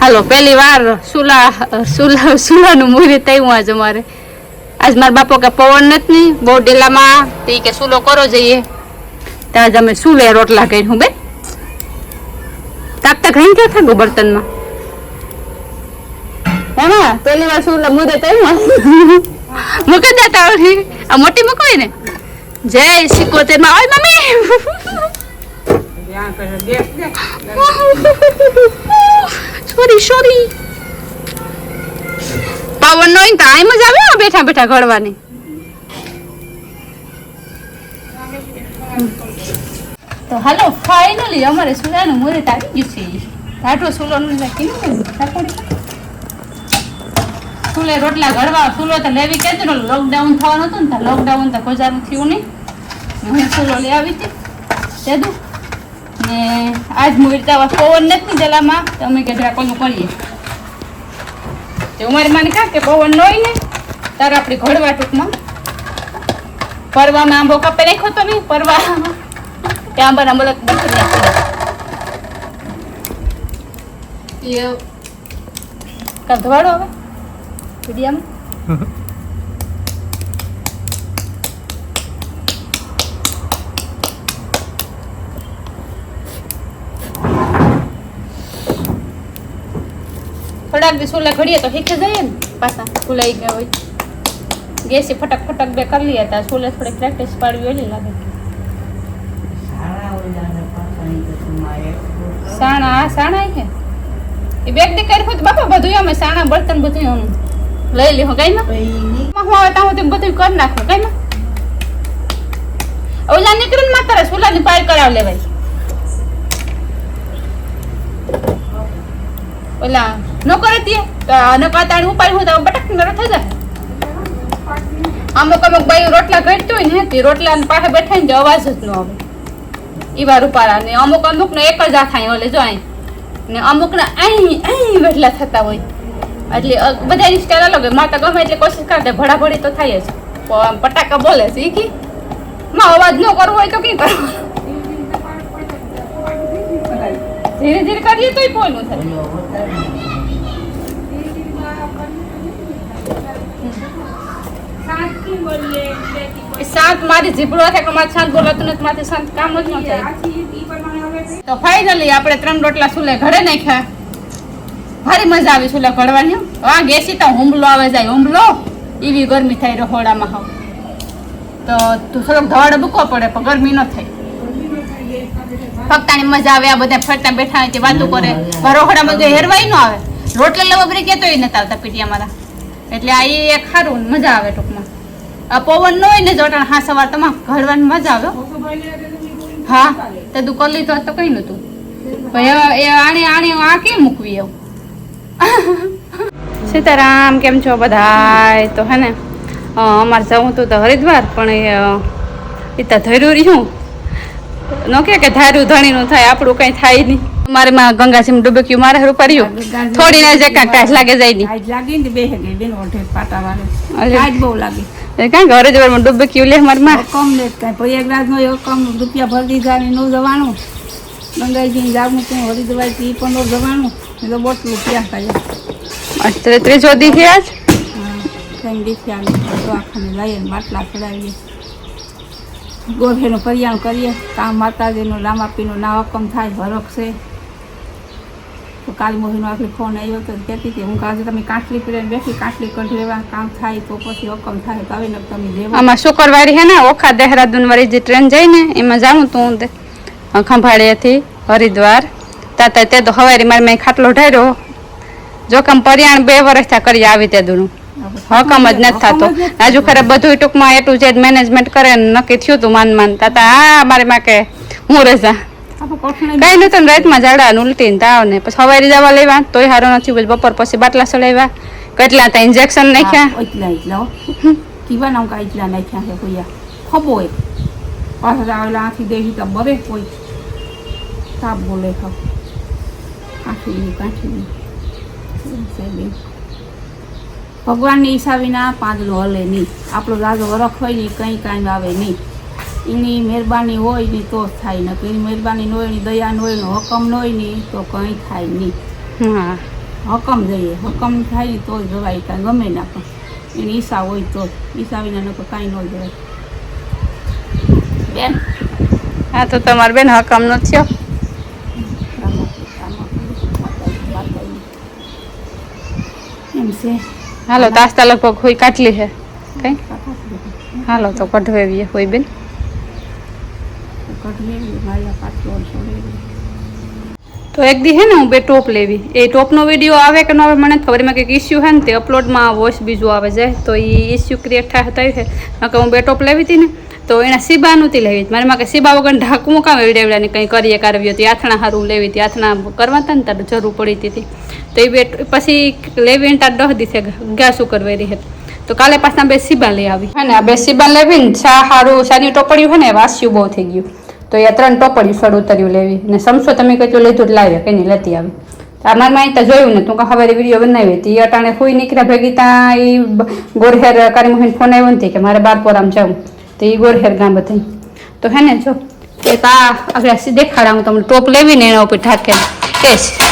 હાલો પહેલી વાર સુલાનું મુહૂર્ત આવ્યું આજ અમારે. આજ મારા બાપો કે પવન નથી બહુ ડેલામાં તે કે સુલો કરો જઈએ ત્યાં જ અમે સુલે રોટલા કરી. હું બે તાપતા ઘણી ક્યાં થાકું બર્તનમાં હા પહેલી વાર સુલા મુહૂર્ત આવ્યું મૂકી દેતા આ મોટી મૂકવી ને જય 77 માં ઓય મમ્મી સોરી પવન નો ટાઈમ જ આવે બેઠા બેઠા ઘડવાની. તો હાલો ફાઇનલી અમારે સુલાનું મુહૂર્ત આવી ગયું છે. ધાટો સુલોનું નાખી સુલે રોટલા ઘડવા. સુલો તો લેવી કેતો લોકડાઉન થવાનું હતું ને લોકડાઉન તો બજારનું થયું નહીં. હું સુલો લઈ આવી હતી તેદું ને આજ મુહૂર્ત પવન નથી જલામાં તો અમે કે ઢાકોનું કરીએ. અમારી માને કાં કે પવન ન હોય ને તારે આપણે ઘડવા ટૂંકમાં પરવામાં આંબો કાપે નાખ્યો તો નહીં પરવા ત્યાં આંબાના મલક નાખી નાખી કાં ધવાડો હવે વિડીયામાં થોડાક દી સુલા ઘડીએ તો શીખી જઈએ ને પાછા સુલાઈ ગયા હોય. ગેસી ફટક ફટક બે કરી લઈએ ત્યાં સુલે થોડી પ્રેક્ટિસ પાડવી ઓલી લાગે. સાણા છે એ બેગ દી કરી હોય બાપા બધું અમે સાણા બર્તન બધું લઈ લે કઈ માં હું આવે ત્યાં બધું કરી નાખું કઈ માં ઓલા નીકળે ને માતા સુલાની પાર કરાવ લેવાય. ઓલા ન કરે તે ન કાતા ઉપાય હું તો બટક નરો થઈ જાય. અમુક બાઈ રોટલા ઘટતો હોય ને તે રોટલા પાસે બેઠા ને અવાજ જ ન આવે એ વાર ઉપાડા ને અમુક ને એક જ આ થાય ઓલે જો અહીં ને અમુક ને અહીં વેટલા થતા હોય એટલે બધાની સ્ટાઇલ અલગ હોય. માતા ગમે એટલે કોશિશ કરતા ભડાભડી તો થાય જ પટાકા બોલે છે કી માં અવાજ ન કરવો હોય તો કઈ કરવું ધીરે ધીરે કરીએ તોય બોલવું થાય. શાંત મારી જીભડો થાય કે મારે શાંત બોલાતું નથી માથે શાંત કામ જ ન થાય. તો ફાઇનલી આપણે 3 રોટલા સુલે ઘડે નાખ્યા. ભારી મજા આવી સુલે ઘડવાની. હા ગેસી તો હુંબલો આવે જાય હુંબલો એવી ગરમી થાય રહોડામાં હાવ તો તું થોડોક ધવાડો મૂકવો પડે પણ ગરમી ન થાય. ફક્તાની મજા આવે આ બધા ફરતા બેઠા હોય તે વાતો કરે રહોડામાં જો હેરવાય ન આવે. રોટલા લેવા બરી કેતો નતા આવતા પીટિયા મારા એટલે આ એક સારું મજા આવે ટૂંકમાં. આ પવન ન હોય ને જોટાણ હા સવાર તમામ ઘડવાની મજા આવે. હા તે તું કરી લીધો તો કઈ નતું આને આ કેમ મૂકવી એવું. સીતારામ કેમ છો બધા. તો હે ને અમારે જવું હતું તો હરિદ્વાર પણ એ તો ધર્યું રહ્યું ન કે ધાર્યું ધણીનું થાય આપણું કઈ થાય નહીં. મારે માં ગંગાજી ડુબક્યું મારે રૂપાર્યું થોડી ને જે કાંઈ ટાઈસ લાગે જાય નહીં બહુ લાગે કાંઈ ઘરે જવાનું ડુબક્યું લે મારે માં કમ લે કાંઈ પ્રયાગરાજ નો એવો કમ રૂપિયા ભરી દીધા ને નું જવાનું ગંગાજી જાવું તું હરિદ્વાર થી પણ નો જવાનું તો બહુ રૂપિયા કર્યા. અત્યારે ત્રીજો દી છે આજ કઈ દીખ્યા આખાને લઈએ માટલા ચડાવીએ ગોઠેનું કરિયાણું કરીએ કામ માતાજીનું રામાપીનું ના હુકમ થાય ભરક છે. તો કાલ મોહીનો આપણે ફોન આવ્યો તો કહેતી હતી હું કાજે તમે કાટલી પીડીને બેઠી કાટલી કઢી લેવા કામ થાય તો પછી હુકમ થાય તો આવીને તમે લેવા. આમાં શુક્રવારે હે ને ઓખા દેહરાદૂન વાળી જે ટ્રેન જાય ને એમાં જાઉં તું ખંભાળિયાથી હરિદ્વાર તાતા તે તો હવારી મારે મેં ખાટલો ઢાર્યો જોખમ પરિયાણ 2 વર્ષ થયા કરી આવી તે દૂરું હકમ જ નથી થતો. આજુ ખરે બધું ટૂંકમાં એટલું જે મેનેજમેન્ટ કરે નક્કી થયું હતું માન તાતા આ મારે માં કે હું રજા કઈ નતું ને રાતમાં ઝાડા ને ઉલટી ને તાવ ને પછી હવારી જવા લેવા તોય સારો નથી. બપોર પછી બાટલા ચડાવ્યા કેટલા ત્યાં ઇન્જેક્શન નાખ્યા કીવા નામ કા એટલા નાખ્યા છે કોઈ ખબો પાછા આવેલા આથી દેવી તો બરે કોઈ સાપ બોલે ખાવ કાઠી ભગવાનની ઈચ્છા વિના પાંદડો હલે નહીં. આપણો રાજો વરખ હોય ને કંઈ કાંઈ આવે નહીં. એની મહેરબાની હોય ને તો જ થાય ને એની મહેરબાની ન હોય ને દયા ન હોય ને હુકમ ન હોય ને તો કંઈ થાય નહીં. હા હકમ જોઈએ, હકમ થાય તો જ જવાય, કાંઈ ગમે ના પણ એની ઈચ્છા હોય તો જ, ઈચ્છા વિના ન કાંઈ ન જવાય. બેન હા તો તમારે બેન હકમ નો થયો. એમ છે. હાલો તાસ્તા લગભગ હોય કાટલી છે કઈ. હાલો તો કઢવેવીએ હોય બેન. તો એક દી હે ને હું બે ટોપ લેવી, એ ટોપનો વિડીયો આવે કે ન આવે મને ખબર, એમાં કંઈક ઇસ્યુ છે ને તે અપલોડમાં વોઇસ બીજું આવે જાય તો એ ઇસ્યુ ક્રિએટ થાય થયું છે. નકર હું બે ટોપ લેવી હતી ને તો એના સીબા નહોતી લેવી, મારે માં કે સીબા વગર ઢાંકવું કામ એવડેવડાની કંઈ કરીએ કારવી હતી, આથણા સારું લેવી હતી, આથણા કરવા હતા ને તારે જરૂર પડી હતી. તો એ બે પછી લેવી ને તાર 10 દિવસે ગયા શું કરવી રહી હતી. તો કાલે પાછા બે સીબા લઈ આવી હે ને, આ બે સીબા લેવી ને શા સારું શાની ટોપડ્યું છે ને વાસ્યું બહુ થઈ ગયું. તો એ 3 ટોપડ્યું સડ ઉતર્યું લેવી ને સમસો તમે કઈ લીધું લાવ્યા કઈ નહીં લેતી આવી. અમારે માં ત્યાં જોયું ને તું હવે વિડીયો બનાવી હતી, અટાણે કોઈ નીકળ્યા ભેગી ત્યાં એ ગોરહેર કારીમોહીન ફોન આવ્યો નથી કે મારે બારપોરામ જાઉં, તો એ ગોરહેર ગામ બધાય. તો હે ને જો એક આ આગળ દેખાડા હું તમને ટોપ લેવી ને એના ઉપર ઢાકે એ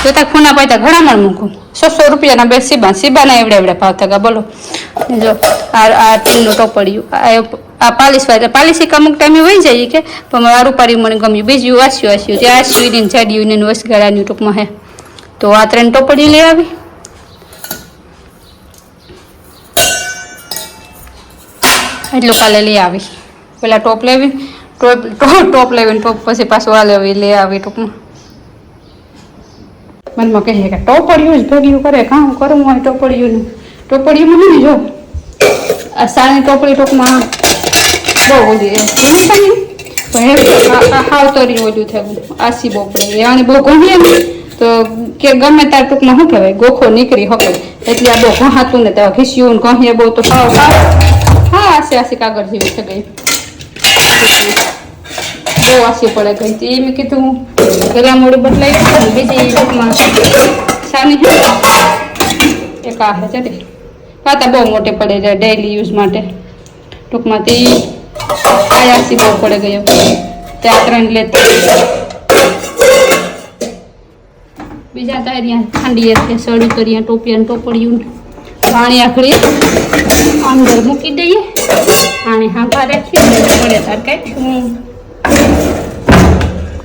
તો ત્યાં ખૂના પાતા ઘણામાં મૂકું 600 રૂપિયાના બે સીબાના એવડે ભાવતા ગયા બોલો. જો આ ટીનનું ટોપડિયું આ પાલિશ વાળે પાલિશ અમુક ટાઈમે વહી જાય કે પણ મારું રૂપારી મને ગમ્યું. બીજું વાસ્યું ત્યાં આસ્યું ને જાડિયું ને વસગાળાની ટૂંકમાં હે. તો આ 3 ટોપડી લઈ આવી. એટલું કાલે લઈ આવી. પેલા ટોપ લેવી ટોપ લેવીને ટોપ પછી પાછું આ લેવી લઈ આવી ટૂંકમાં. મનમાં કહે કે ટોપડિયું જ ભેગ્યું કરે કામ કરવું હોય ટોપડિયુંનું. ટોપડિયુંમાં નહીં જો આ સાની ટોપડી ટૂંકમાં બહુ ઓલી પણ હાવતરી ઓલું થયું આસી બહુ પડે આની બહુ ગમીએ ને તો કે ગમે તાર ટૂંકમાં શું કહેવાય ગોખો નીકળી શકે એટલે આ બહુ ઘહાતું ને ત્યાં ઘીસ્યું ને ઘહીએ બહુ તો હા આસી આસી કાગળ જેવી થઈ ગઈ બહુ આસી પડે ગઈ તો એ મેં કીધું ગળા મોડી બદલાઈ બીજી ટૂંકમાં સાની એક આ છે તે પાતા બહુ મોટે પડે છે ડેઈલી યુઝ માટે ટૂંકમાં તે આયાસી બહુ પડે ગયો ત્યાં 3 લેતી બીજા તારિયા ઠંડી છે સડું કરીયા ટોપિયા ટોપડિયું પાણી આખડી અંદર મૂકી દઈએ આને હાંભા રાખીએ પડે તાર કાંઈ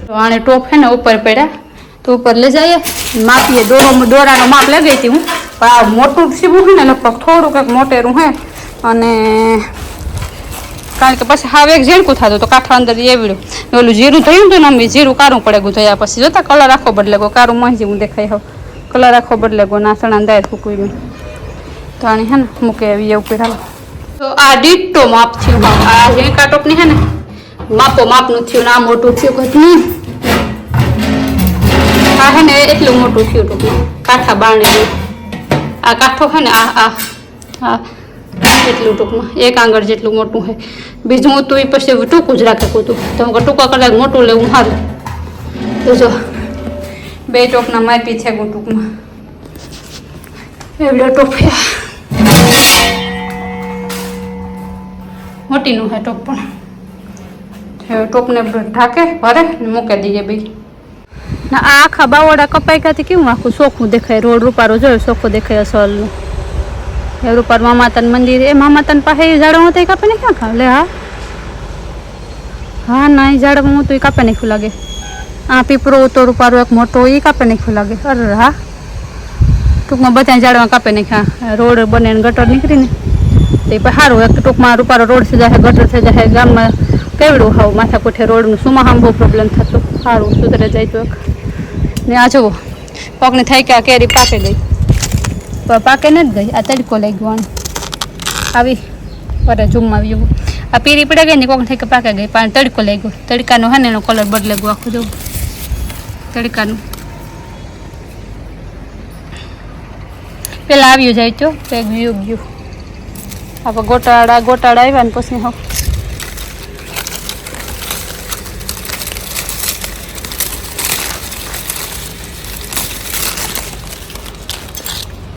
તો આને ટોપ છે ને ઉપર પડ્યા તો ઉપર લઈ જઈએ માપીએ દોરાનો માપ લગાવી હતી હું પણ આ મોટું સીવું છે ને લગભગ થોડું કંઈક મોટેરું હે અને કારણ કે પછી હવે એક ઝીણકું થતું તો કાંઠા અંદર એવડ્યું ઓલું જીરું થયું ને મમ્મી જીરું કારું પડે ગયું થયા પછી જોતા કલર આખો બદલે ગયો કારું મહી જેવું દેખાય હવે કલર આખો બદલે ગયો નાસણા દાય ફૂકવી મેં તો આને હે ને મૂકે આવી ઉપર હાલો તો આ ડીટો માપ થયું આ ઝીણકા ટોપની હે ને માપનું થયું ને આ મોટું થયું કંઈક આ હે ને એટલું મોટું થયું ટૂંકમાં કાંઠા બારણે આ કાંઠો હે ને આ એટલું ટૂંકમાં 1 આંગળ જેટલું મોટું છે બીજું હું તો એ પછી ટૂંકું જ રાખે કૂતું તો ટૂંકા કદાચ મોટું લેવું સારું તો જો 2 ટોપના માપી છે ટૂંકમાં એવડો ટોપ મોટીનું છે ટોપ પણ ટોપને ઢાકે ભરે ને મૂકી દઈએ બે ના આ આખા બાવડા કપાઈ ગયા કેવું આખું ચોખ્ખું દેખાય રોડ રૂપારો જોયો ચોખ્ખું દેખાય અસલનું એવું પર મામાતન મંદિર એ મામાતન પાસે ઝાડવા હતા એ કાપે ને ક્યાં ખાવ લે હા ના એ ઝાડવા હું તો એ કાપે નાખ્યું લાગે આ પીપરો તો રૂપારો એક મોટો એ કાપે નાખ્યું લાગે અરે હા ટૂંકમાં બધા ઝાડવા કાપે નાખ્યા રોડ બને ને ગટર નીકળીને તો એ સારું એક ટૂંકમાં રૂપારો રોડ થઈ જાય ગટર થઈ જાય ગામમાં કેવડું હાવ માથાકૂઠે રોડનું સુમાહામ બહુ પ્રોબ્લેમ થતો સારું સુધરે જાય તો ને આ જુઓ પગને થાય કે આ કેરી પાકે ગઈ પાકે નથી ગઈ આ તડકો લઈ ગયો આવી અરે ઝૂમમાં આવ્યું આ પીરી પડે ગઈ ને કોક થઈ કે પાકે ગઈ પણ તડકો લઈ ગયો તડકાનો હે ને એનો કલર બદલે ગયો આખું જવું તડકાનું પેલા આવ્યું જાય તો ગયું આપણે ગોટાળા આવ્યા ને પછી